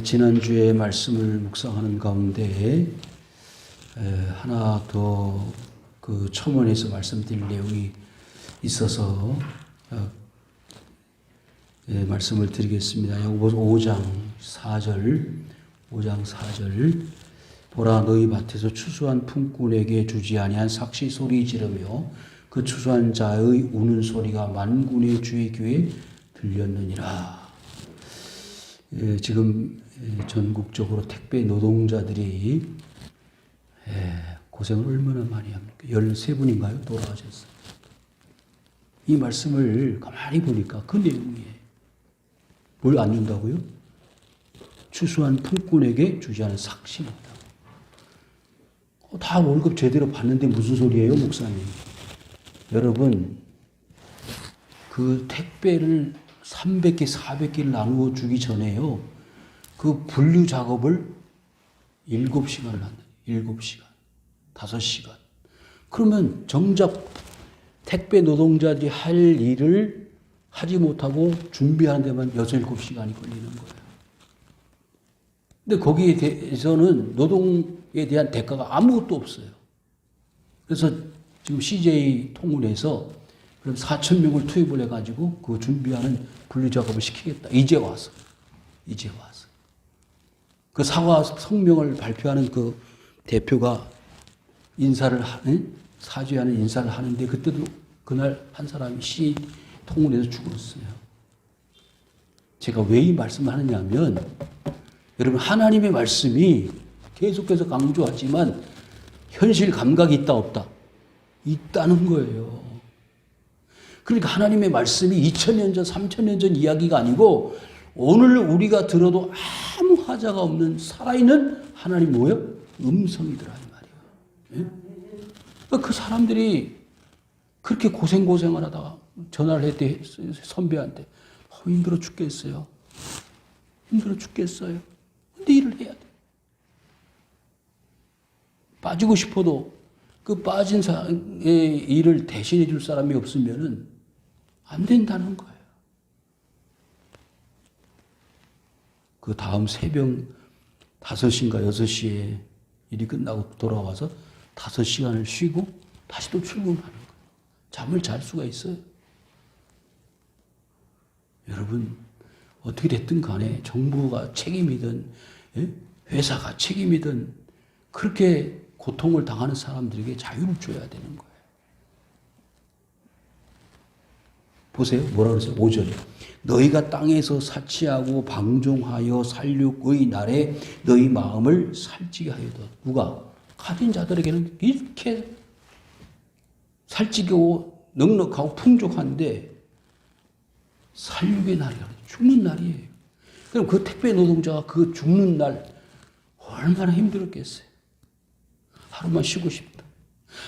지난주에 말씀을 묵상하는 가운데 하나 더 그 첨언해서 말씀드릴 내용이 있어서 말씀을 드리겠습니다. 야고보서 5장 4절 보라 너희 밭에서 추수한 품꾼에게 주지 아니한 삭시 소리 지르며 그 추수한 자의 우는 소리가 만군의 주의 귀에 들렸느니라. 지금 전국적으로 택배 노동자들이 고생을 얼마나 많이 합니까? 13분인가요? 돌아가셨어요. 이 말씀을 가만히 보니까 그 내용이에요. 뭘 안 준다고요? 추수한 품꾼에게 주지 않은 삭시입니다. 다 월급 제대로 받는데 무슨 소리예요, 목사님? 여러분, 그 택배를 300개, 400개를 나누어 주기 전에요. 그 분류 작업을 7시간을 한다. 7시간. 5시간. 그러면 정작 택배 노동자들이 할 일을 하지 못하고 준비하는 데만 6, 7시간이 걸리는 거예요. 근데 거기에 대해서는 노동에 대한 대가가 아무것도 없어요. 그래서 지금 CJ 통운에서 그럼 4,000명을 투입을 해가지고 그 준비하는 분류 작업을 시키겠다. 이제 와서. 그 사과 성명을 발표하는 그 대표가 사죄하는 인사를 하는데 그때도 그날 한 사람이 CJ 통운에서 죽었어요. 제가 왜 이 말씀을 하느냐 하면 여러분 하나님의 말씀이 계속해서 강조하지만 현실 감각이 있다 없다? 있다는 거예요. 그러니까 하나님의 말씀이 2000년 전, 3000년 전 이야기가 아니고 오늘 우리가 들어도 아무 하자가 없는 살아있는 하나님 뭐예요? 음성이더라 이 말이에요. 그 사람들이 그렇게 고생을 하다가 전화를 했대 선배한테 힘들어 죽겠어요. 근데 일을 해야 돼. 빠지고 싶어도 그 빠진 사람의 일을 대신해 줄 사람이 없으면은 안 된다는 거예요. 그 다음 새벽 5시인가 6시에 일이 끝나고 돌아와서 5시간을 쉬고 다시 또 출근하는 거예요. 잠을 잘 수가 있어요. 여러분 어떻게 됐든 간에 정부가 책임이든 회사가 책임이든 그렇게 고통을 당하는 사람들에게 자유를 줘야 되는 거예요. 보세요. 뭐라 그러세요? 5절에 너희가 땅에서 사치하고 방종하여 살육의 날에 너희 마음을 살찌게 하여도 누가? 가진 자들에게는 이렇게 살찌고 넉넉하고 풍족한데 살육의 날이라 죽는 날이에요. 그럼 그 택배 노동자가 그 죽는 날 얼마나 힘들었겠어요. 하루만 쉬고 싶다.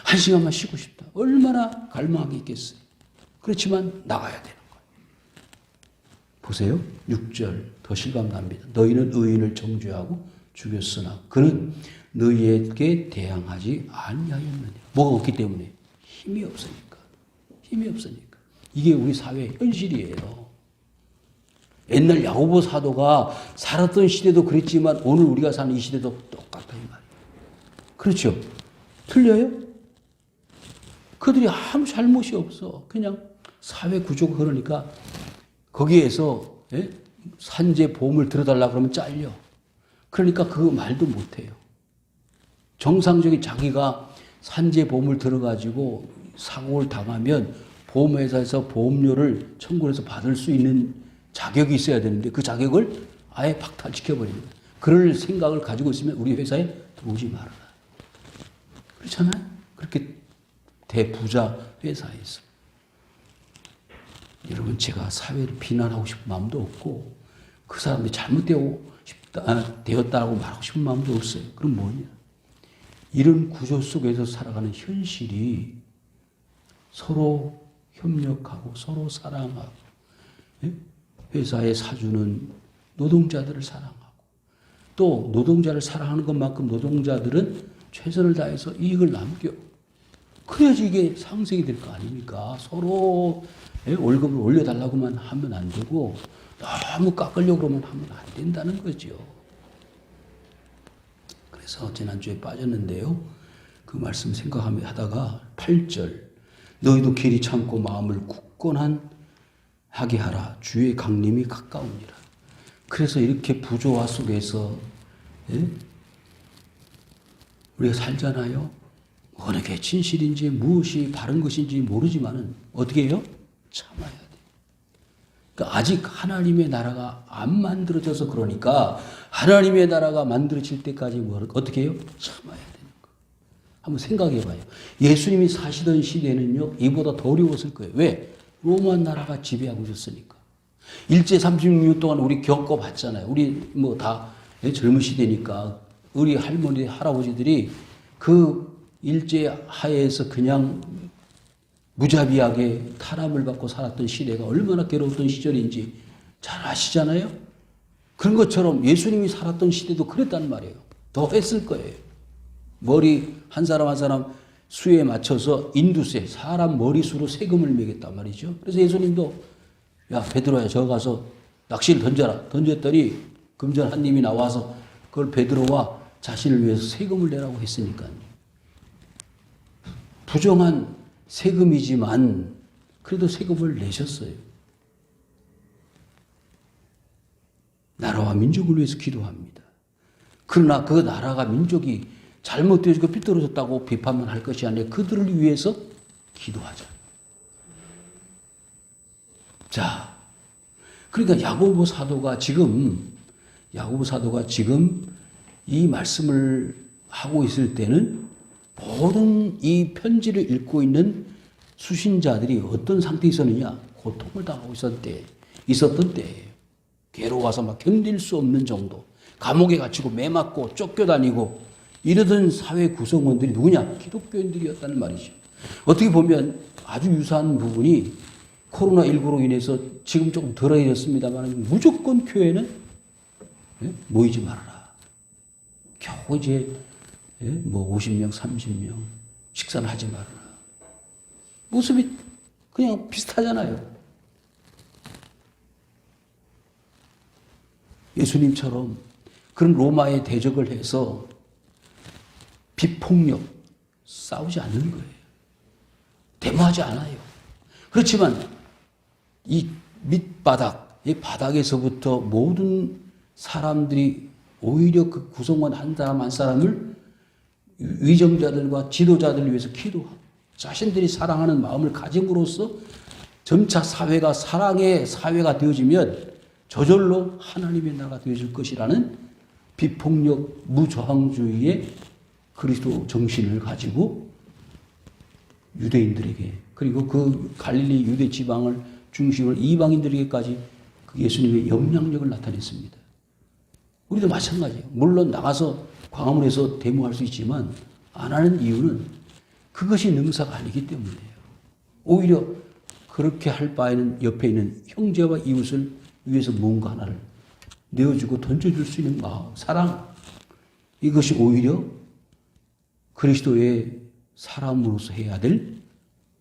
1시간만 쉬고 싶다. 얼마나 갈망하게 있겠어요. 그렇지만 나가야 되는 거예요. 보세요. 6절 더 실감납니다. 너희는 의인을 정죄하고 죽였으나 그는 너희에게 대항하지 아니하였느냐. 뭐가 없기 때문에? 힘이 없으니까. 이게 우리 사회의 현실이에요. 옛날 야고보 사도가 살았던 시대도 그랬지만 오늘 우리가 사는 이 시대도 똑같다 이 말이에요. 그렇죠? 틀려요? 그들이 아무 잘못이 없어. 그냥 사회 구조가 그러니까 거기에서 산재 보험을 들어달라 그러면 잘려. 그러니까 그 말도 못해요. 정상적인 자기가 산재 보험을 들어가지고 사고를 당하면 보험회사에서 보험료를 청구해서 받을 수 있는 자격이 있어야 되는데 그 자격을 아예 박탈시켜버립니다. 그럴 생각을 가지고 있으면 우리 회사에 들어오지 말아라. 그렇잖아요? 그렇게 대부자 회사에서. 여러분 제가 사회를 비난하고 싶은 마음도 없고 그 사람이 되었다고 말하고 싶은 마음도 없어요. 그럼 뭐냐? 이런 구조 속에서 살아가는 현실이 서로 협력하고 서로 사랑하고 회사에 사주는 노동자들을 사랑하고 또 노동자를 사랑하는 것만큼 노동자들은 최선을 다해서 이익을 남겨. 그래야지 이게 상생이 될 거 아닙니까? 서로 월급을 올려달라고만 하면 안 되고 너무 깎으려고 그러면 하면 안 된다는 거죠. 그래서 지난주에 빠졌는데요. 그 말씀 생각하다가 8절 너희도 길이 참고 마음을 굳건하게 하라. 주의 강림이 가까우니라. 그래서 이렇게 부조화 속에서 우리가 살잖아요. 어느 게 진실인지 무엇이 바른 것인지 모르지만은 어떻게 해요? 참아야 돼. 그러니까 아직 하나님의 나라가 안 만들어져서 그러니까 하나님의 나라가 만들어질 때까지 어떻게 해요? 참아야 되는 거. 한번 생각해 봐요. 예수님이 사시던 시대는요, 이보다 더 어려웠을 거예요. 왜? 로마 나라가 지배하고 있었으니까. 일제 36년 동안 우리 겪어봤잖아요. 우리 뭐 다 젊은 시대니까 우리 할머니, 할아버지들이 그 일제 하에서 그냥 무자비하게 탄압을 받고 살았던 시대가 얼마나 괴로웠던 시절인지 잘 아시잖아요. 그런 것처럼 예수님이 살았던 시대도 그랬단 말이에요. 더 했을 거예요. 머리 한 사람 한 사람 수에 맞춰서 인두세, 사람 머리수로 세금을 매겼단 말이죠. 그래서 예수님도 야 베드로야 저 가서 낚시를 던져라. 던졌더니 금전 한 님이 나와서 그걸 베드로와 자신을 위해서 세금을 내라고 했으니까요. 부정한 세금이지만 그래도 세금을 내셨어요. 나라와 민족을 위해서 기도합니다. 그러나 그 나라가 민족이 잘못되어지고 삐뚤어졌다고 비판만 할 것이 아니라 그들을 위해서 기도하자. 자, 그러니까 야고보 사도가 지금 이 말씀을 하고 있을 때는 모든 이 편지를 읽고 있는 수신자들이 어떤 상태에 있었느냐? 고통을 당하고 있었던 때예요. 괴로워서 막 견딜 수 없는 정도. 감옥에 갇히고 매맞고 쫓겨다니고 이러던 사회 구성원들이 누구냐? 기독교인들이었다는 말이죠. 어떻게 보면 아주 유사한 부분이 코로나19로 인해서 지금 조금 덜해졌습니다만 무조건 교회는 모이지 말아라. 겨우 이제 뭐 50명, 30명 식사를 하지 말아라. 모습이 그냥 비슷하잖아요. 예수님처럼 그런 로마에 대적을 해서 비폭력 싸우지 않는 거예요. 데모하지 않아요. 그렇지만 이 밑바닥, 이 바닥에서부터 모든 사람들이 오히려 그 구성원 한 사람 한 사람을 위정자들과 지도자들을 위해서 기도하고 자신들이 사랑하는 마음을 가짐으로써 점차 사회가 사랑의 사회가 되어지면 저절로 하나님의 나라가 되어질 것이라는 비폭력 무저항주의의 그리스도 정신을 가지고 유대인들에게 그리고 그 갈릴리 유대 지방을 중심으로 이방인들에게까지 그 예수님의 영향력을 나타냈습니다. 우리도 마찬가지예요. 물론 나가서 광화문에서 데모할 수 있지만 안 하는 이유는 그것이 능사가 아니기 때문이에요. 오히려 그렇게 할 바에는 옆에 있는 형제와 이웃을 위해서 뭔가 하나를 내어주고 던져줄 수 있는 마음, 사랑, 이것이 오히려 그리스도의 사람으로서 해야 될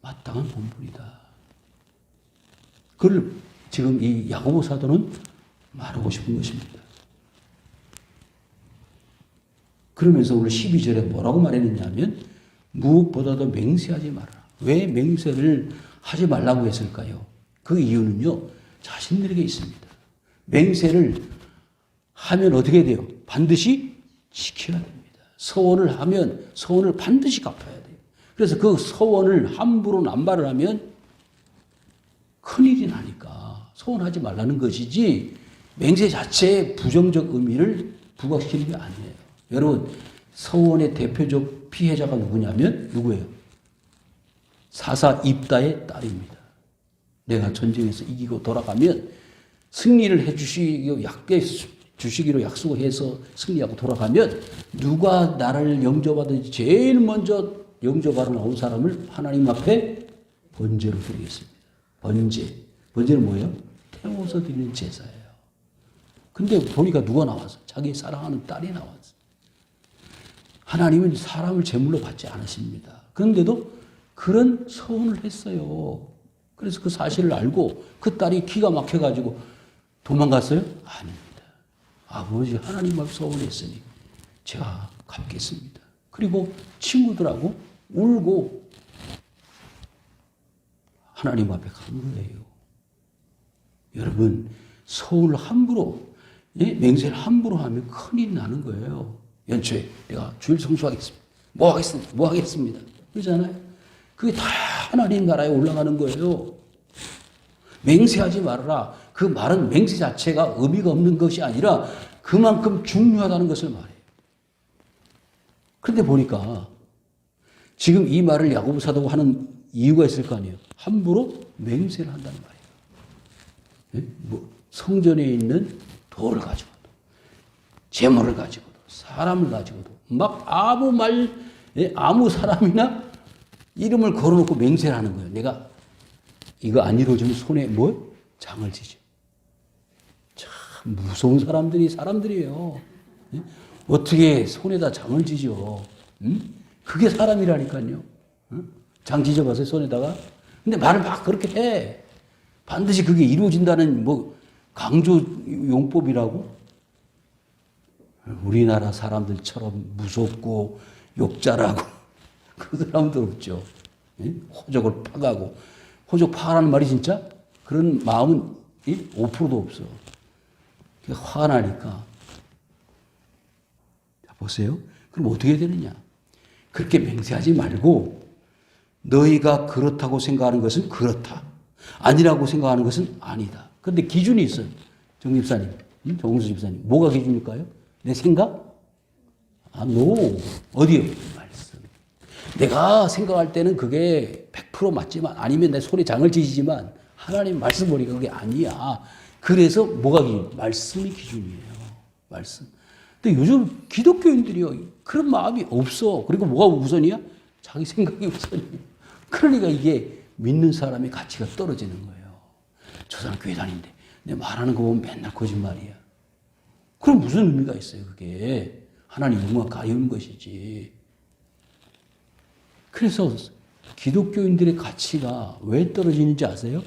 마땅한 본분이다. 그걸 지금 이 야고보 사도는 말하고 싶은 것입니다. 그러면서 오늘 12절에 뭐라고 말했느냐면 무엇보다도 맹세하지 마라. 왜 맹세를 하지 말라고 했을까요? 그 이유는요. 자신들에게 있습니다. 맹세를 하면 어떻게 돼요? 반드시 지켜야 됩니다. 서원을 하면 서원을 반드시 갚아야 돼요. 그래서 그 서원을 함부로 남발을 하면 큰일이 나니까 서원하지 말라는 것이지 맹세 자체의 부정적 의미를 부각시키는 게 아니에요. 여러분 서원의 대표적 피해자가 누구냐면 누구예요? 사사 입다의 딸입니다. 내가 전쟁에서 이기고 돌아가면 승리를 해주시기로 약속을 해서 승리하고 돌아가면 누가 나를 영접하든지 제일 먼저 영접하러 나온 사람을 하나님 앞에 번제로 드리겠습니다. 번제는 뭐예요? 태워서 드리는 제사예요. 근데 보니까 누가 나와서 자기 사랑하는 딸이 나왔어요. 하나님은 사람을 제물로 받지 않으십니다. 그런데도 그런 서원을 했어요. 그래서 그 사실을 알고 그 딸이 기가 막혀가지고 도망갔어요? 아닙니다. 아버지 하나님 앞에 서원했으니 제가 갚겠습니다. 그리고 친구들하고 울고 하나님 앞에 간 거예요. 여러분, 서울 함부로, 맹세를 함부로 하면 큰일이 나는 거예요. 연초에 내가 주일 성수하겠습니다. 뭐 하겠습니다. 그러잖아요. 그게 다 하나님 나라에 올라가는 거예요. 맹세하지 말아라. 그 말은 맹세 자체가 의미가 없는 것이 아니라 그만큼 중요하다는 것을 말해요. 그런데 보니까 지금 이 말을 야고보 사도가 하는 이유가 있을 거 아니에요. 함부로 맹세를 한다는 말이에요. 뭐 성전에 있는 돌을 가지고도, 재물을 가지고도, 사람을 가지고도 막 아무 사람이나 이름을 걸어놓고 맹세를 하는 거예요. 내가 이거 안 이루어지면 손에 장을 지죠. 참 무서운 사람들이에요. 어떻게 손에다 장을 지죠? 그게 사람이라니까요. 장 지져봤어요, 손에다가? 근데 말을 막 그렇게 해. 반드시 그게 이루어진다는 강조 용법이라고? 우리나라 사람들처럼 무섭고 욕잘하고 그 사람들 없죠. 호적을 파가고. 호적 파라는 말이 진짜 그런 마음은 5%도 없어. 화가 나니까. 자, 보세요. 그럼 어떻게 해야 되느냐? 그렇게 맹세하지 말고 너희가 그렇다고 생각하는 것은 그렇다. 아니라고 생각하는 것은 아니다. 그런데 기준이 있어요. 정 집사님, 정수 집사님. 뭐가 기준일까요? 내 생각? 어디요? 말씀. 내가 생각할 때는 그게 100% 맞지만 아니면 내 손에 장을 지지지만 하나님 말씀 보니까 그게 아니야. 그래서 뭐가 기준? 말씀이 기준이에요. 말씀. 근데 요즘 기독교인들이요. 그런 마음이 없어. 그리고 뭐가 우선이야? 자기 생각이 우선이에요. 그러니까 이게 믿는 사람의 가치가 떨어지는 거예요. 저 사람 교회 다니는데 내 말하는 거 보면 맨날 거짓말이야. 그럼 무슨 의미가 있어요, 그게. 하나님 영광 가리우는 것이지. 그래서 기독교인들의 가치가 왜 떨어지는지 아세요?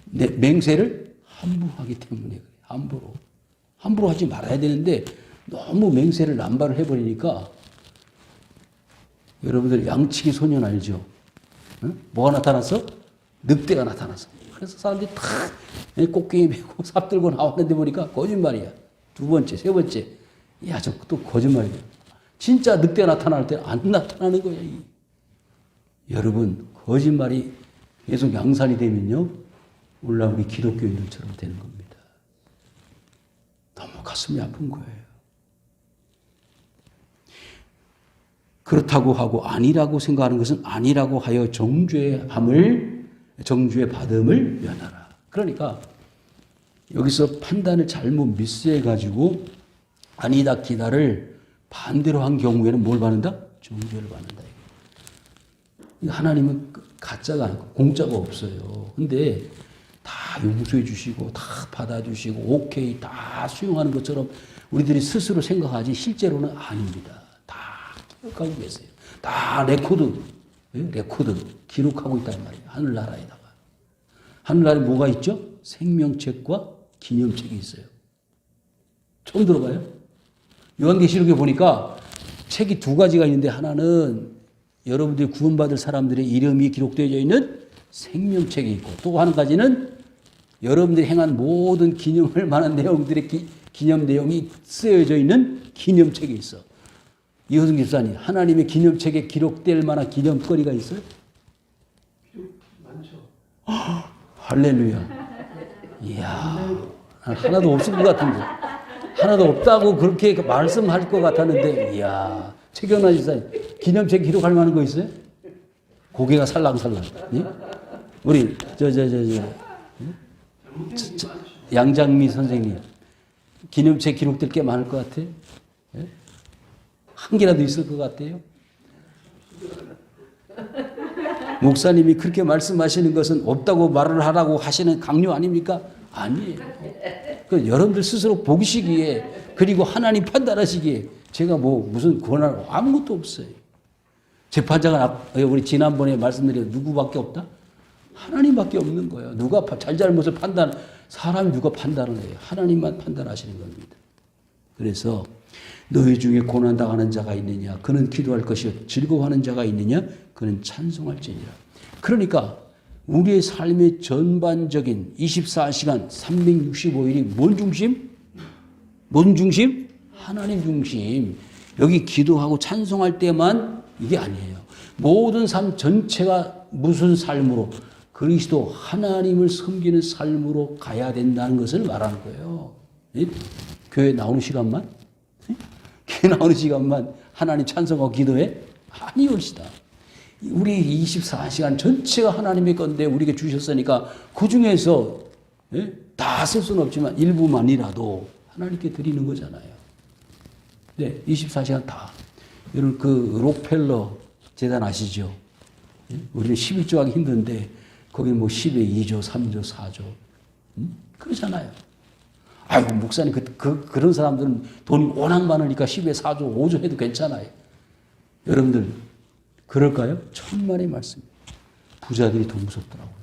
맹세를 함부로 하기 때문에 그래요. 함부로. 함부로 하지 말아야 되는데 너무 맹세를 남발을 해버리니까 여러분들 양치기 소년 알죠? 뭐가 나타났어? 늑대가 나타났어. 그래서 사람들이 다 꽃게임 메고 삽 들고 나왔는데 보니까 거짓말이야. 두 번째, 세 번째. 야, 저 또 거짓말이야. 진짜 늑대가 나타날 때 안 나타나는 거야. 여러분, 거짓말이 계속 양산이 되면요. 몰라 우리 기독교인들처럼 되는 겁니다. 너무 가슴이 아픈 거예요. 그렇다고 하고 아니라고 생각하는 것은 아니라고 하여 정죄의 받음을 면하라. 그러니까 여기서 판단을 잘못 미스해가지고 아니다 기다를 반대로 한 경우에는 뭘 받는다? 정죄를 받는다. 하나님은 가짜가 아니고 공짜가 없어요. 근데 다 용서해 주시고 다 받아주시고 오케이 다 수용하는 것처럼 우리들이 스스로 생각하지 실제로는 아닙니다. 다 기록하고 계세요. 다 레코드 기록하고 있단 말이에요. 하늘나라에다가. 하늘나라에 뭐가 있죠? 생명책과 기념책이 있어요. 처음 들어봐요? 요한계시록에 보니까 책이 두 가지가 있는데 하나는 여러분들이 구원받을 사람들의 이름이 기록되어 있는 생명책이 있고 또 한 가지는 여러분들이 행한 모든 기념할 만한 내용들의 기념 내용이 쓰여져 있는 기념책이 있어. 이호승 집사님, 하나님의 기념책에 기록될 만한 기념거리가 있어요? 많죠. 할렐루야. 이야, 하나도 없을 것 같은데. 하나도 없다고 그렇게 말씀할 것 같았는데, 이야, 최경란 집사님, 기념책 기록할 만한 거 있어요? 고개가 살랑살랑. 예? 우리, 양장미 선생님, 기념책 기록될 게 많을 것 같아요? 예? 한 개라도 있을 것 같아요? 목사님이 그렇게 말씀하시는 것은 없다고 말을 하라고 하시는 강요 아닙니까? 아니에요. 그 여러분들 스스로 보시기에 그리고 하나님 판단하시기에 제가 무슨 권한 아무것도 없어요. 재판장은 우리 지난번에 말씀드린 누구밖에 없다? 하나님밖에 없는 거예요. 누가 잘잘못을 사람이 누가 판단을 해요? 하나님만 판단하시는 겁니다. 그래서 너희 중에 고난당하는 자가 있느냐? 그는 기도할 것이요. 즐거워하는 자가 있느냐? 그는 찬송할지니라. 그러니까 우리의 삶의 전반적인 24시간 365일이 뭔 중심? 뭔 중심? 하나님 중심. 여기 기도하고 찬송할 때만 이게 아니에요. 모든 삶 전체가 무슨 삶으로? 그리스도 하나님을 섬기는 삶으로 가야 된다는 것을 말하는 거예요. 교회 나오는 시간만? 교회 나오는 시간만 하나님 찬송하고 기도해? 아니올시다. 우리 24시간 전체가 하나님의 건데 우리에게 주셨으니까 그 중에서 다 쓸 수는 없지만 일부만이라도 하나님께 드리는 거잖아요. 네, 24시간 다. 여러분 그 록펠러 재단 아시죠? 우리는 11조 하기 힘든데 거기 뭐 10에 2조, 3조, 4조 그러잖아요. 아이고 목사님 그런 사람들은 돈이 워낙 많으니까 10에 4조, 5조 해도 괜찮아요. 여러분들 그럴까요? 천만의 말씀. 부자들이 더 무섭더라고요.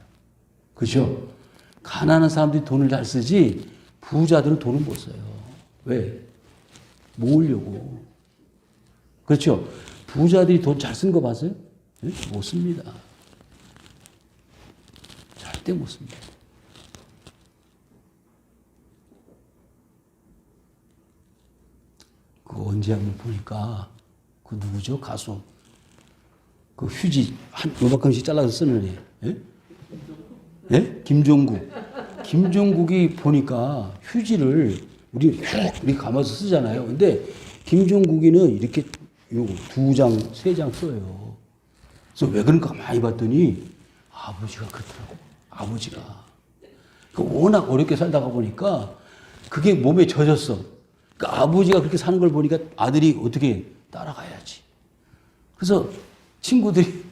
그죠? 가난한 사람들이 돈을 잘 쓰지 부자들은 돈을 못 써요. 왜? 모으려고. 그렇죠? 부자들이 돈 잘 쓴 거 봤어요? 네? 못 씁니다. 절대 못 씁니다. 그 언제 한번 보니까 그 누구죠? 가수. 그 휴지 한 요만큼씩 잘라서 쓰는 애. 예? 예? 김종국. 김종국이 보니까 휴지를 우리 감아서 쓰잖아요. 근데 김종국이는 이렇게 요거 2장, 3장 써요. 그래서 왜 그런가 많이 봤더니 아버지가 그렇더라고. 아버지가. 워낙 어렵게 살다가 보니까 그게 몸에 젖었어. 그러니까 아버지가 그렇게 사는 걸 보니까 아들이 어떻게 따라가야지. 그래서 친구들이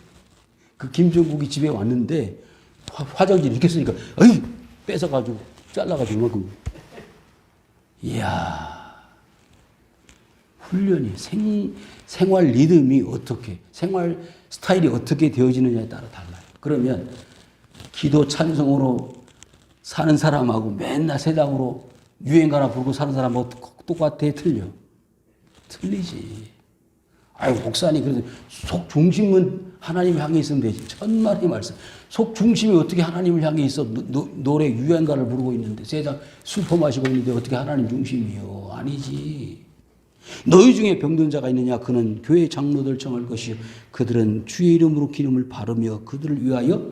그 김종국이 집에 왔는데 화장지 이렇게 쓰니까 어이 뺏어가지고 잘라가지고 이만큼. 이야 훈련이 생활 리듬이 어떻게 생활 스타일이 어떻게 되어지느냐에 따라 달라요. 그러면 기도 찬송으로 사는 사람하고 맨날 세상으로 유행가나 부르고 사는 사람하고 똑같아? 틀려? 틀리지. 아유 목사님 그래도 속 중심은 하나님 향해 있으면 되지. 천만의 말씀. 속 중심이 어떻게 하나님을 향해 있어? 노래 유행가를 부르고 있는데 세상 술 마시고 있는데 어떻게 하나님 중심이요? 아니지. 너희 중에 병든 자가 있느냐? 그는 교회 장로들 청할 것이요 그들은 주의 이름으로 기름을 바르며 그들을 위하여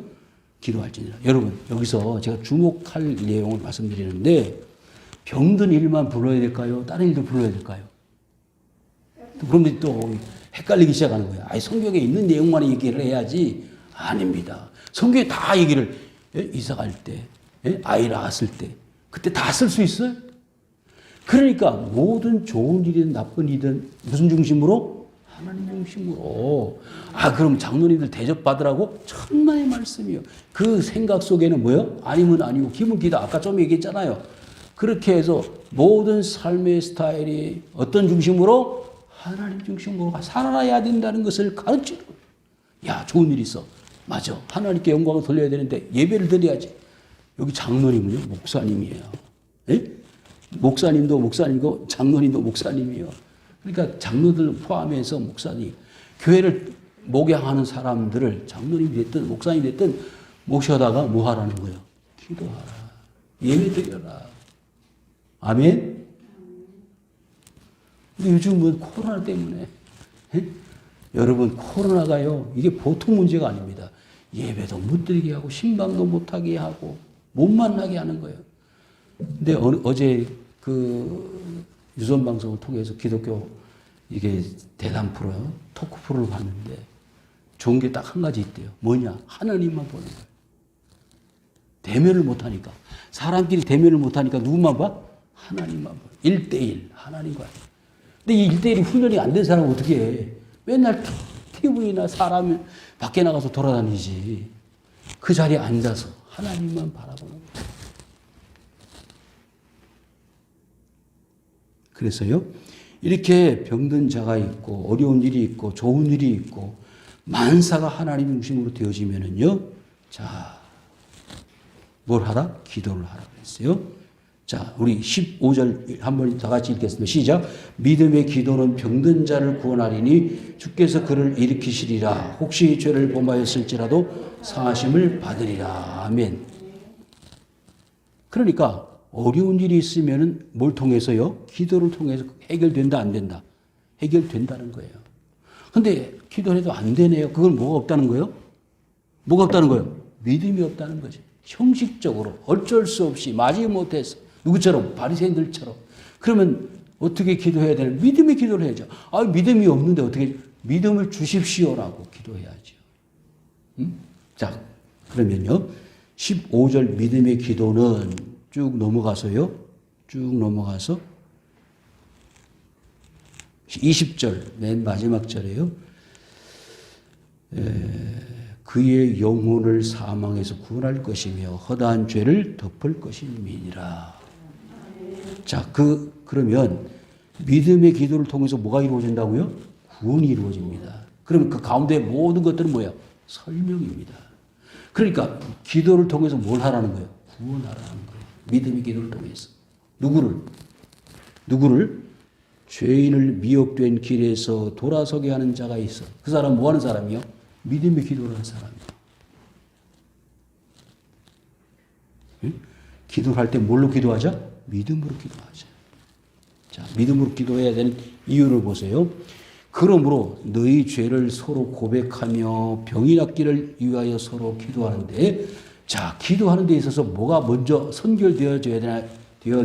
기도할지니라. 여러분 여기서 제가 주목할 내용을 말씀드리는데 병든 일만 불러야 될까요? 다른 일도 불러야 될까요? 그러면 또 헷갈리기 시작하는 거예요. 아니 성경에 있는 내용만 얘기를 해야지. 아닙니다. 성경에 다 얘기를 이사 갈 때, 아이 낳았을 때 그때 다 쓸 수 있어요? 그러니까 모든 좋은 일이든 나쁜 일이든 무슨 중심으로? 하나님 중심으로. 아 그럼 장로님들 대접받으라고? 천만의 말씀이요. 그 생각 속에는 뭐요? 아니면 아니고 기분 기다. 아까 좀 얘기했잖아요. 그렇게 해서 모든 삶의 스타일이 어떤 중심으로? 하나님 중심으로 살아야 된다는 것을 가르치는 거예요. 야 좋은 일 있어. 맞아. 하나님께 영광을 돌려야 되는데 예배를 드려야지. 여기 장로님은요 목사님이에요. 에? 목사님도 목사님이고 장로님도 목사님이에요. 그러니까 장로들 포함해서 목사님. 교회를 목양하는 사람들을 장로님이 됐든 목사님이 됐든 모셔다가 뭐 하라는 거예요? 기도하라. 예배 드려라. 아멘? 근데 요즘은 코로나 때문에 여러분 코로나가요 이게 보통 문제가 아닙니다. 예배도 못 드리게 하고 신방도 못하게 하고 못 만나게 하는 거예요. 근데 어제 그 유선 방송을 통해서 기독교 이게 대담 프로요 토크 프로를 봤는데 좋은 게 딱 한 가지 있대요. 뭐냐? 하나님만 보는 거예요. 대면을 못하니까 사람끼리 대면을 못하니까 누구만 봐? 하나님만 봐. 1대1 하나님과. 근데 이 1대1이 훈련이 안 된 사람은 어떻게 해? 맨날 TV나 사람이 밖에 나가서 돌아다니지. 그 자리에 앉아서 하나님만 바라보는 거예요. 그래서요. 이렇게 병든 자가 있고 어려운 일이 있고 좋은 일이 있고 만사가 하나님 중심으로 되어지면은요. 자, 뭘 하라? 기도를 하라 그랬어요. 자, 우리 15절 한번 다 같이 읽겠습니다. 시작. 믿음의 기도는 병든 자를 구원하리니 주께서 그를 일으키시리라. 혹시 죄를 범하였을지라도 사하심을 받으리라. 아멘. 그러니까 어려운 일이 있으면 뭘 통해서요? 기도를 통해서 해결된다, 안 된다? 해결된다는 거예요. 근데 기도해도 안 되네요. 그건 뭐가 없다는 거예요? 뭐가 없다는 거예요? 믿음이 없다는 거죠. 형식적으로 어쩔 수 없이 마지못해서 누구처럼? 바리새인들처럼. 그러면 어떻게 기도해야 되는? 믿음의 기도를 해야죠. 아, 믿음이 없는데 어떻게 믿음을 주십시오라고 기도해야죠. 자, 그러면요. 15절 믿음의 기도는 쭉 넘어가서요. 쭉 넘어가서 20절 맨 마지막 절에요. 그의 영혼을 사망에서 구원할 것이며 허다한 죄를 덮을 것임이니라. 자, 그러면 믿음의 기도를 통해서 뭐가 이루어진다고요? 구원이 이루어집니다. 그러면 그 가운데 모든 것들은 뭐예요? 설명입니다. 그러니까 기도를 통해서 뭘 하라는 거예요? 구원하라는 거예요. 믿음의 기도를 통해서. 누구를? 죄인을 미혹된 길에서 돌아서게 하는 자가 있어. 그 사람 뭐 하는 사람이요? 믿음의 기도를 하는 사람이에요. 응? 기도를 할 때 뭘로 기도하자? 믿음으로 기도하자. 자, 믿음으로 기도해야 되는 이유를 보세요. 그러므로 너희 죄를 서로 고백하며 병이 낫기를 위하여 서로 기도하는데, 자, 기도하는 데 있어서 뭐가 먼저 선결되어야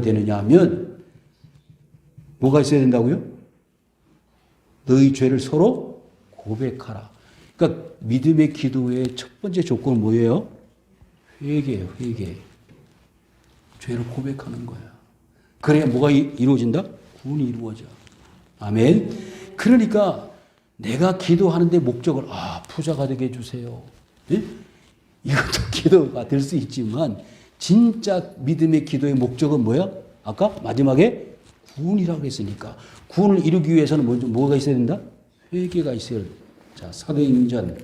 되느냐 하면 뭐가 있어야 된다고요? 너희 죄를 서로 고백하라. 그러니까 믿음의 기도의 첫 번째 조건은 뭐예요? 회개예요. 회개. 죄를 고백하는 거야. 그래야 뭐가 이루어진다? 구원이 이루어져. 아멘. 그러니까 내가 기도하는데 목적을 부자가 되게 해주세요. 네? 이것도 기도가 될 수 있지만 진짜 믿음의 기도의 목적은 뭐야? 아까 마지막에 구원이라고 했으니까 구원을 이루기 위해서는 먼저 뭐가 있어야 된다? 회개가 있어야 된다. 자, 사도행전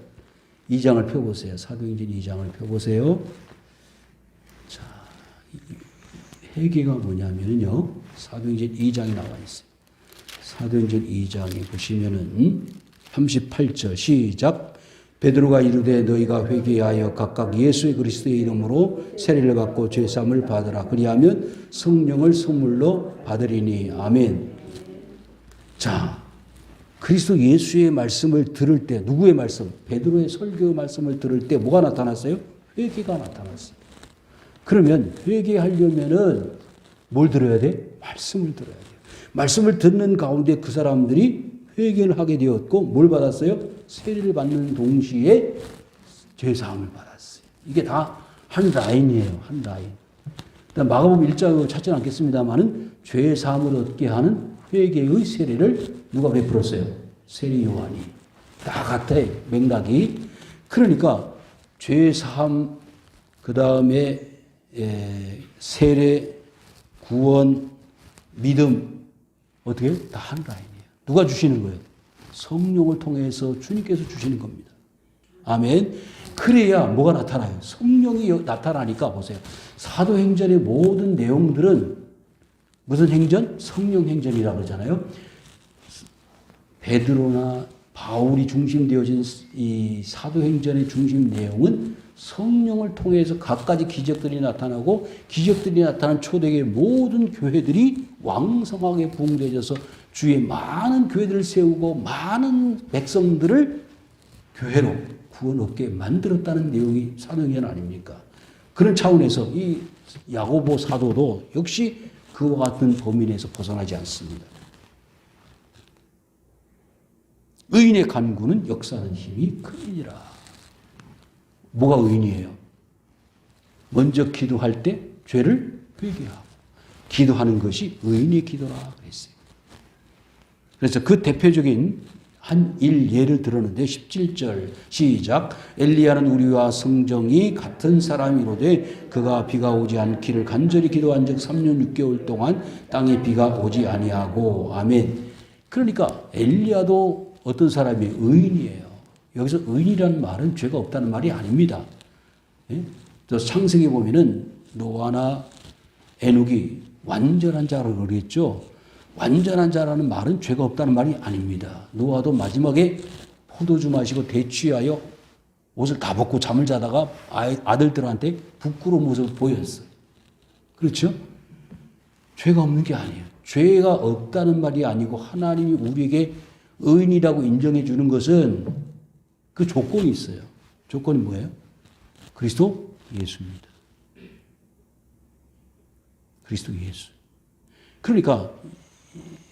2장을 펴보세요. 사도행전 2장을 펴보세요. 자, 회개가 뭐냐면요. 사도행전 2장에 나와 있어요. 사도행전 2장에 보시면은 38절 시작. 베드로가 이르되 너희가 회개하여 각각 예수의 그리스도의 이름으로 세례를 받고 죄사함을 받으라. 그리하면 성령을 선물로 받으리니. 아멘. 자, 그리스도 예수의 말씀을 들을 때, 누구의 말씀? 베드로의 설교 말씀을 들을 때 뭐가 나타났어요? 회개가 나타났어요. 그러면 회개하려면은 뭘 들어야 돼? 말씀을 들어야 돼요. 말씀을 듣는 가운데 그 사람들이 회개를 하게 되었고 뭘 받았어요? 세례를 받는 동시에 죄사함을 받았어요. 이게 다 한 라인이에요. 한 라인. 마가복음 1장을 찾지는 않겠습니다만은 죄사함을 얻게 하는 회개의 세례를 누가 베풀었어요? 세례 요한이. 다 같아요. 맥락이. 그러니까 죄사함, 그 다음에 세례, 구원, 믿음 어떻게 해요? 다 한 라인이에요. 누가 주시는 거예요? 성령을 통해서 주님께서 주시는 겁니다. 아멘. 그래야 뭐가 나타나요? 성령이 나타나니까 보세요. 사도행전의 모든 내용들은 무슨 행전? 성령 행전이라고 그러잖아요. 베드로나 바울이 중심되어진 이 사도행전의 중심 내용은 성령을 통해서 갖가지 기적들이 나타나고 기적들이 나타난 초대의 모든 교회들이 왕성하게 부흥되어져서 주의 많은 교회들을 세우고 많은 백성들을 교회로 구원 얻게 만들었다는 내용이 사도행전 아닙니까? 그런 차원에서 이 야고보 사도도 역시 그와 같은 범위 내에서 벗어나지 않습니다. 의인의 간구는 역사하는 힘이 크니라. 뭐가 의인이에요? 먼저 기도할 때 죄를 회개하고 기도하는 것이 의인의 기도라 그랬어요. 그래서 그 대표적인 한 예를 들었는데 17절 시작. 엘리야는 우리와 성정이 같은 사람이로되 그가 비가 오지 않기를 간절히 기도한 적 3년 6개월 동안 땅에 비가 오지 아니하고. 아멘. 그러니까 엘리야도 어떤 사람이 의인이에요. 여기서 의인이라는 말은 죄가 없다는 말이 아닙니다. 예? 또 창세기 보면은 노아나 에녹이 완전한 자라고 그랬죠. 완전한 자라는 말은 죄가 없다는 말이 아닙니다. 노아도 마지막에 포도주 마시고 대취하여 옷을 다 벗고 잠을 자다가 아들들한테 부끄러운 모습을 보였어요. 그렇죠? 죄가 없는 게 아니에요. 죄가 없다는 말이 아니고 하나님이 우리에게 의인이라고 인정해 주는 것은 그 조건이 있어요. 조건이 뭐예요? 그리스도 예수입니다. 그리스도 예수. 그러니까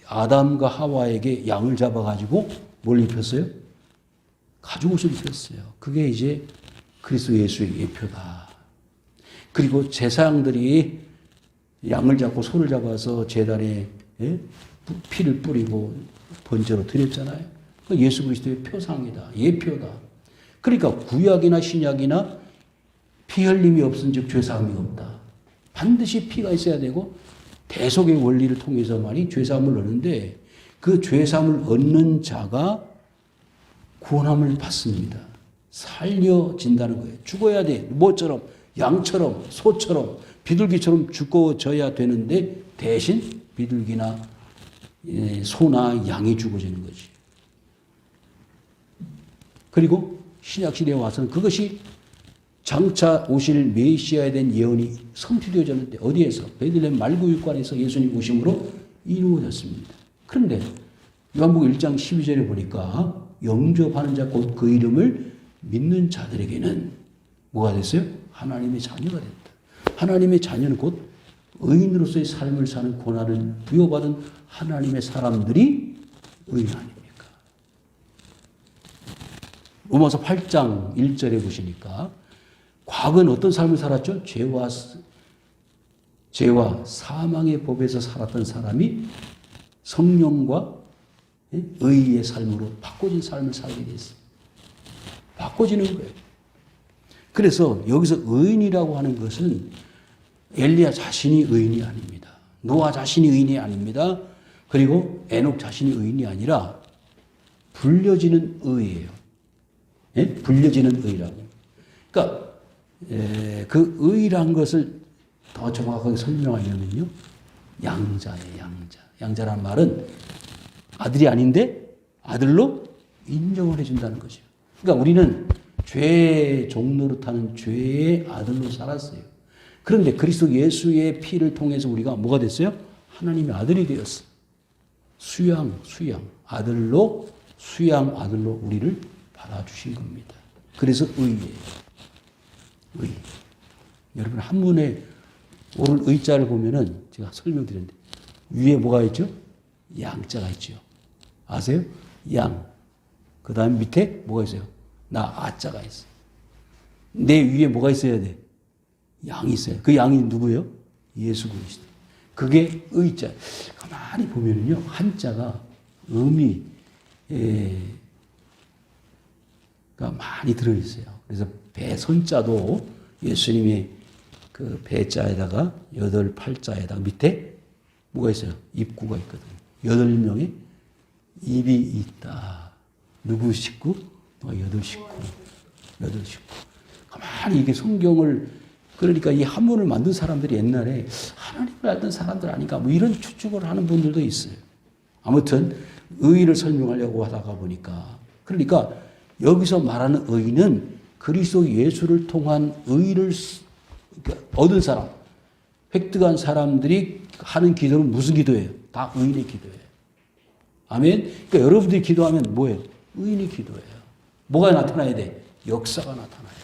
아담과 하와에게 양을 잡아가지고 뭘 입혔어요? 가죽옷을 입혔어요. 그게 이제 그리스도 예수의 예표다. 그리고 제사장들이 양을 잡고 소를 잡아서 제단에 피를 뿌리고 번제로 드렸잖아요. 예수 그리스도의 표상이다. 예표다. 그러니까 구약이나 신약이나 피 흘림이 없은즉 죄사함이 없다. 반드시 피가 있어야 되고 대속의 원리를 통해서만이 죄사함을 얻는데 그 죄사함을 얻는 자가 구원함을 받습니다. 살려진다는 거예요. 죽어야 돼. 뭐처럼? 양처럼, 소처럼, 비둘기처럼 죽어져야 되는데 대신 비둘기나 소나 양이 죽어지는 거지. 그리고 신약시대에 와서는 그것이 장차 오실 메시아에 대한 예언이 성취되어졌는데 어디에서? 베들레헴 말구육관에서 예수님 오심으로 이루어졌습니다. 그런데 요한복음 1장 12절에 보니까 영접하는 자 곧 그 이름을 믿는 자들에게는 뭐가 됐어요? 하나님의 자녀가 됐다. 하나님의 자녀는 곧 의인으로서의 삶을 사는 고난을 부여받은 하나님의 사람들이 의인 아닙니까? 로마서 8장 1절에 보시니까 과거는 어떤 삶을 살았죠? 죄와 사망의 법에서 살았던 사람이 성령과 의의 삶으로 바꿔진 삶을 살게 됐어요. 바꿔지는 거예요. 그래서 여기서 의인이라고 하는 것은 엘리야 자신이 의인이 아닙니다. 노아 자신이 의인이 아닙니다. 그리고 에녹 자신이 의인이 아니라 불려지는 의예요. 예? 불려지는 의라고. 그러니까 그 의란 것을 더 정확하게 설명하려면요. 양자예요. 양자. 양자란 말은 아들이 아닌데 아들로 인정을 해준다는 거죠. 그러니까 우리는 죄 종노릇하는 죄의 아들로 살았어요. 그런데 그리스도 예수의 피를 통해서 우리가 뭐가 됐어요? 하나님의 아들이 되었어요. 수양, 아들로, 수양 아들로 우리를 받아주신 겁니다. 그래서 의예요. 의. 여러분 한문에 오늘 의자를 보면은 제가 설명드렸는데 위에 뭐가 있죠? 양자가 있죠. 아세요? 양. 그 다음 밑에 뭐가 있어요? 나 아자가 있어요. 내 위에 뭐가 있어야 돼? 양이 있어요. 그 양이 누구예요? 예수 그리스도. 그게 의자. 가만히 보면은요, 한자가 의미가 많이 들어있어요. 그래서 배선자도 예수님의 그 배자에다가 8팔자에다가 밑에 뭐가 있어요? 입구가 있거든요. 8명의 입이 있다. 누구 식구? 8식구. 가만히 이게 성경을, 그러니까 이 한문을 만든 사람들이 옛날에 하나님을 알던 사람들 아닌가 뭐 이런 추측을 하는 분들도 있어요. 아무튼 의의를 설명하려고 하다가 보니까, 그러니까 여기서 말하는 의의는 그리스도 예수를 통한 의의를 얻은 사람, 획득한 사람들이 하는 기도는 무슨 기도예요? 다 의인의 기도예요. 아멘. 그러니까 여러분들이 기도하면 뭐예요? 의인의 기도예요. 뭐가 나타나야 돼? 역사가 나타나야 돼.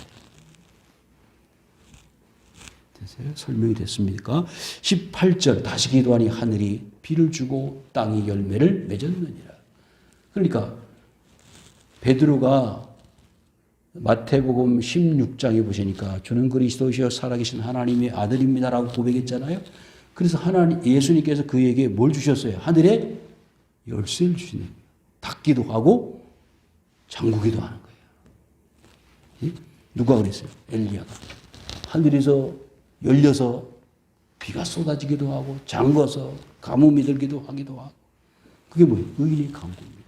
됐어요? 설명이 됐습니까? 18절 다시 기도하니 하늘이 비를 주고 땅이 열매를 맺었느니라. 그러니까 베드로가 마태복음 16장에 보시니까 주는 그리스도시여 살아계신 하나님의 아들입니다라고 고백했잖아요. 그래서 예수님께서 그에게 뭘 주셨어요? 하늘에 열쇠를 주시는 거예요. 닫기도 하고 잠그기도 하는 거예요. 예? 누가 그랬어요? 엘리야가. 하늘에서 열려서 비가 쏟아지기도 하고 잠궈서 가뭄이 들기도 하기도 하고. 그게 뭐예요? 의인의 간구입니다.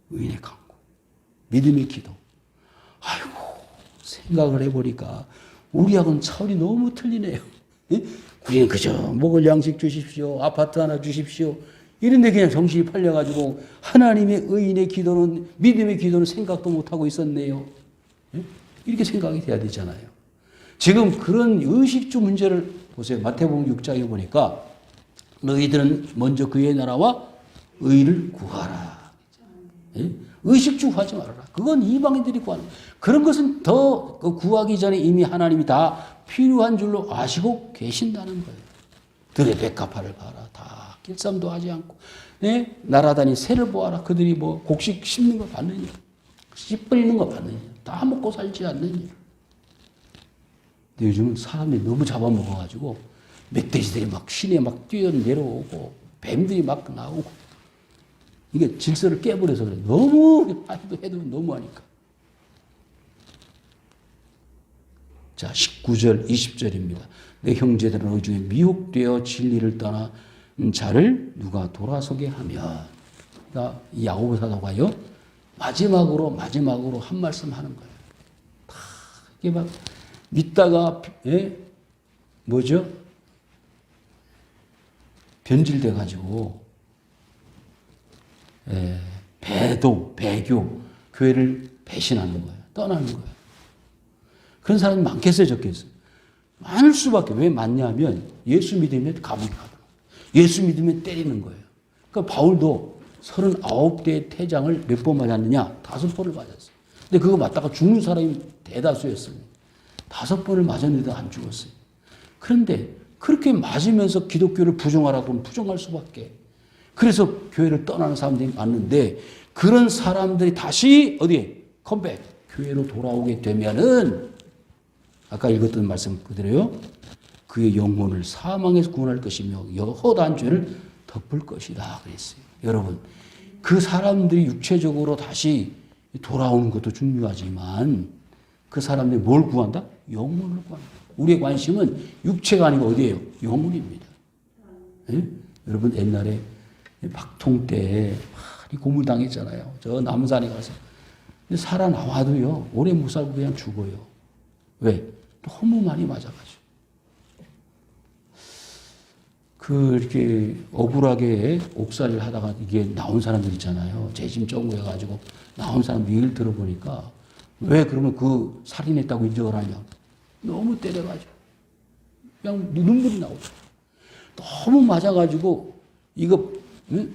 의인의 간구. 믿음의 기도. 아이고, 생각을 해보니까 우리하고는 차원이 너무 틀리네요. 예? 우리는 그저 먹을 양식 주십시오. 아파트 하나 주십시오. 이런데 그냥 정신이 팔려가지고 하나님의 의인의 기도는, 믿음의 기도는 생각도 못하고 있었네요. 예? 이렇게 생각이 돼야 되잖아요. 지금 그런 의식주 문제를 보세요. 마태복음 6장에 보니까 너희들은 먼저 그의 나라와 의를 구하라. 예? 의식주 구하지 말아라. 그건 이방인들이 구하는 거예요. 그런 것은 더 구하기 전에 이미 하나님이 다 필요한 줄로 아시고 계신다는 거예요. 들의 백합화를 봐라. 다 길쌈도 하지 않고, 예? 날아다니 새를 보아라. 그들이 뭐 곡식 씹는 거 봤느냐? 씨 뿌리는 거 봤느냐? 다 먹고 살지 않느냐? 근데 요즘은 사람이 너무 잡아먹어가지고 멧돼지들이 막 시내에 막 뛰어내려오고 뱀들이 막 나오고 이게 질서를 깨버려서 그래. 너무 해도 너무하니까. 자, 19절, 20절입니다. 내 형제들은 너희 중에 미혹되어 진리를 떠나 자를 누가 돌아서게 하면. 그러니까 이 야고보 사도가요, 마지막으로 한 말씀 하는 거예요. 다 이게 막 믿다가, 예? 뭐죠? 변질돼가지고, 예, 배교, 교회를 배신하는 거예요. 떠나는 거예요. 그런 사람이 많겠어요, 적겠어요? 많을 수밖에. 왜 많냐면 예수 믿으면 감옥에 가더라고요. 예수 믿으면 때리는 거예요. 그러니까 바울도 39대의 태장을 몇 번 맞았느냐? 5번을 맞았어요. 근데 그거 맞다가 죽는 사람이 대다수였어요. 5번을 맞았는데도 안 죽었어요. 그런데 그렇게 맞으면서 기독교를 부정하라고 하면 부정할 수밖에. 그래서 교회를 떠나는 사람들이 많은데 그런 사람들이 다시 어디에? 컴백. 교회로 돌아오게 되면은 아까 읽었던 말씀 그대로요. 그의 영혼을 사망에서 구원할 것이며 허다한 죄를 덮을 것이다 그랬어요. 여러분, 그 사람들이 육체적으로 다시 돌아오는 것도 중요하지만 그 사람들이 뭘 구한다? 영혼을 구한다. 우리의 관심은 육체가 아니고 어디예요? 영혼입니다. 예? 여러분 옛날에 박통 때 많이 고물당했잖아요. 저 남산에 가서. 근데 살아나와도요. 오래 못 살고 그냥 죽어요. 왜? 너무 많이 맞아가지고. 이렇게 억울하게 옥살이를 하다가 이게 나온 사람들 있잖아요. 재심 청구해가지고 나온 사람 얘기를 들어보니까 왜 그러면 그 살인했다고 인정을 하냐. 너무 때려가지고. 그냥 눈물이 나오죠. 너무 맞아가지고 이거 응?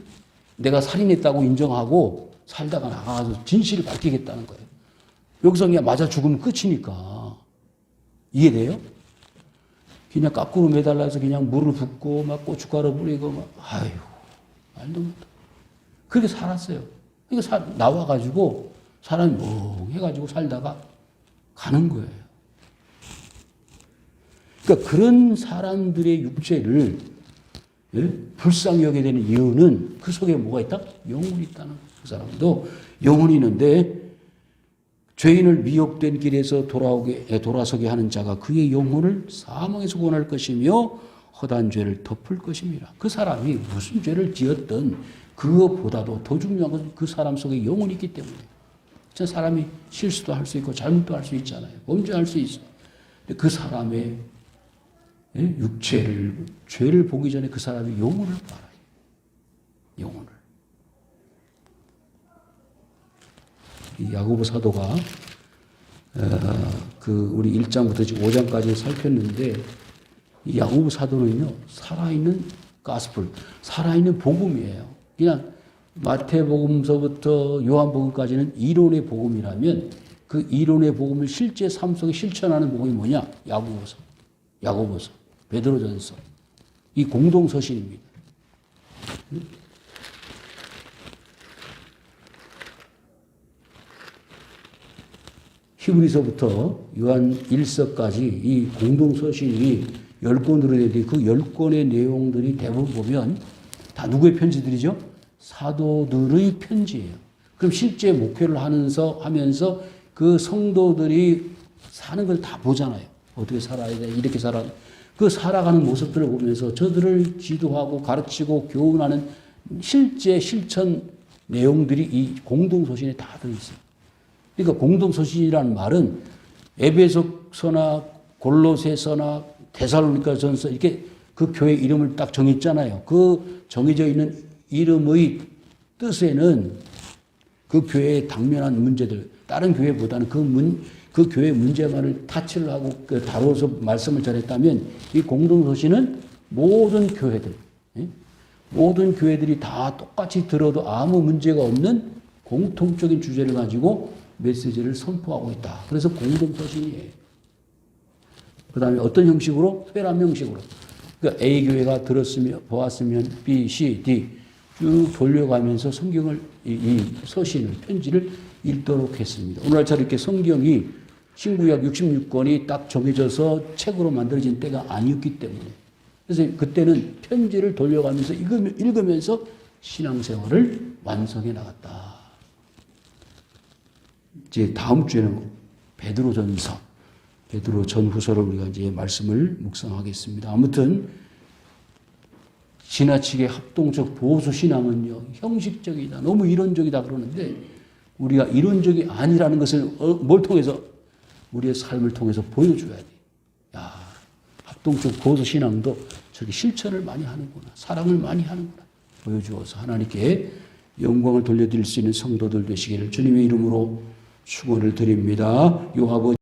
내가 살인했다고 인정하고 살다가 나가서 진실을 밝히겠다는 거예요. 여기서 그냥 맞아 죽으면 끝이니까. 이해돼요? 그냥 거꾸로 매달라서 그냥 물을 붓고 막 고춧가루 뿌리고 막 아유 말도 못해. 그렇게 살았어요. 그러니까 나와가지고 사람이 멍해가지고 살다가 가는 거예요. 그러니까 그런 사람들의 육체를 예? 불쌍히 여기게 되는 이유는 그 속에 뭐가 있다? 영혼이 있다는 거예요. 그 사람도 영혼이 있는데 죄인을 미혹된 길에서 돌아서게 하는 자가 그의 영혼을 사망에서 구원할 것이며 허다한 죄를 덮을 것입니다. 그 사람이 무슨 죄를 지었든 그것보다도 더 중요한 것은 그 사람 속에 영혼이 있기 때문에. 저 사람이 실수도 할 수 있고 잘못도 할 수 있잖아요. 범죄할 수 있어요. 그 사람의 육체를, 죄를 보기 전에 그 사람의 영혼을 봐라. 영혼을. 이 야고보 사도가 우리 1장부터 5장까지 살폈는데 이 야고보 사도는요 살아있는 가스펠, 살아있는 복음이에요. 그냥 마태복음서부터 요한복음까지는 이론의 복음이라면 그 이론의 복음을 실제 삶 속에 실천하는 복음이 뭐냐? 야고보서, 베드로전서, 이 공동서신입니다. 히브리서부터 요한 1서까지 이 공동서신이 10권으로 되는데 그 10권의 내용들이 대부분 보면 다 누구의 편지들이죠? 사도들의 편지예요. 그럼 실제 목회를 하면서 그 성도들이 사는 걸 다 보잖아요. 어떻게 살아야 돼? 이렇게 살아야 돼. 그 살아가는 모습들을 보면서 저들을 지도하고 가르치고 교훈하는 실제 실천 내용들이 이 공동서신에 다 들어있어요. 그러니까 공동서신이라는 말은 에베소서나 골로새서나 데살로니가전서 이렇게 그 교회 이름을 딱 정했잖아요. 그 정해져 있는 이름의 뜻에는 그 교회에 당면한 문제들, 다른 교회보다는 그 교회 문제만을 타치를 하고 다뤄서 말씀을 전했다면 이 공동서신은 모든 교회들, 모든 교회들이 다 똑같이 들어도 아무 문제가 없는 공통적인 주제를 가지고 메시지를 선포하고 있다. 그래서 공동서신이에요. 그 다음에 어떤 형식으로? 회람 형식으로. 그러니까 A 교회가 들었으면, 보았으면 B, C, D 쭉 돌려가면서 성경을, 이 서신을, 편지를 읽도록 했습니다. 오늘날처럼 이렇게 성경이 신구약 66권이 딱 정해져서 책으로 만들어진 때가 아니었기 때문에. 그래서 그때는 편지를 돌려가면서 읽으면서 신앙생활을 완성해 나갔다. 이제 다음 주에는 베드로전서, 베드로 전후서를 우리가 이제 말씀을 묵상하겠습니다. 아무튼 지나치게 합동적 보수 신앙은요, 형식적이다, 너무 이론적이다 그러는데 우리가 이론적이 아니라는 것을 뭘 통해서? 우리의 삶을 통해서 보여줘야 돼. 야, 합동적 보수 신앙도 저렇게 실천을 많이 하는구나, 사랑을 많이 하는구나 보여주어서 하나님께 영광을 돌려드릴 수 있는 성도들 되시기를 주님의 이름으로 축원을 드립니다. 요하고